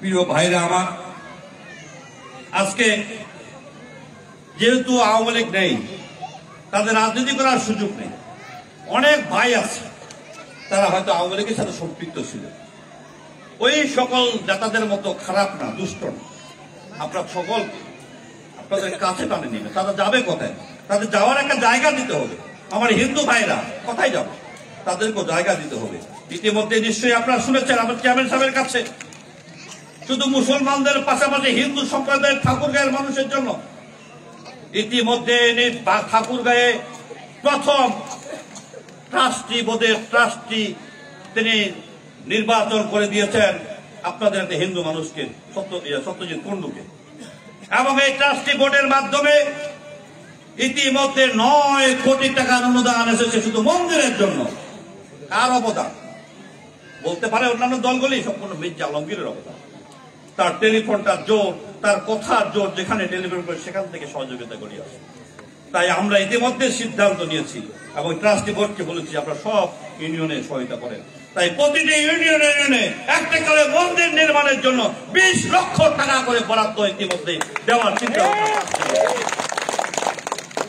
প্রিয় ভাইরা আমার, আজকে যেহেতু আওয়ামী লীগ নেই, তাদের রাজনীতি করার সুযোগ নেই। অনেক ভাই আছে তারা হয়তো আওয়ামী লীগের সাথে সম্পৃক্ত ছিল, ওই সকল নেতাদের মতো খারাপ না, দুষ্ট না। আপনার সকলকে আপনাদের কাছে টানে নিবে। তারা যাবে কোথায়? তাদের যাওয়ার একটা জায়গা দিতে হবে। আমার হিন্দু ভাইরা কোথায় যাবে? তাদেরকেও জায়গা দিতে হবে। ইতিমধ্যে নিশ্চয়ই আপনারা শুনেছেন আমার চেয়ারম্যান সাহেবের কাছে শুধু মুসলমানদের পাশাপাশি হিন্দু সম্প্রদায়ের ঠাকুরগাঁয়ের মানুষের জন্য ইতিমধ্যে ঠাকুরগাঁয়ে প্রথম ট্রাস্টি বোর্ডের ট্রাস্টি তিনি নির্বাচন করে দিয়েছেন আপনাদের একটা হিন্দু মানুষকে, সত্যজিৎ কুন্ডুকে। এবং এই ট্রাস্টি বোর্ডের মাধ্যমে ইতিমধ্যে 9 কোটি টাকার অনুদান এসেছে শুধু মন্দিরের জন্য। কার অবদান? বলতে পারে অন্যান্য দলগুলি, সম্পূর্ণ মির্জা আলমগীরের অবদান। তার টেলিফোনটার জোর, তার কথার জোর, যেখানে টেলিফোন করে সেখান থেকে সহযোগিতা করি আসে। তাই আমরা ইতিমধ্যে সিদ্ধান্ত নিয়েছি এবং ট্রাস্টি বোর্ডকে বলেছি আপনারা সব ইউনিয়নে সহায়তা করেন। তাই প্রতিটি ইউনিয়নে একটা করে মন্দির নির্মাণের জন্য 20 লক্ষ টাকা করে বরাদ্দ ইতিমধ্যে দেওয়ার চিন্তা ভাবনা।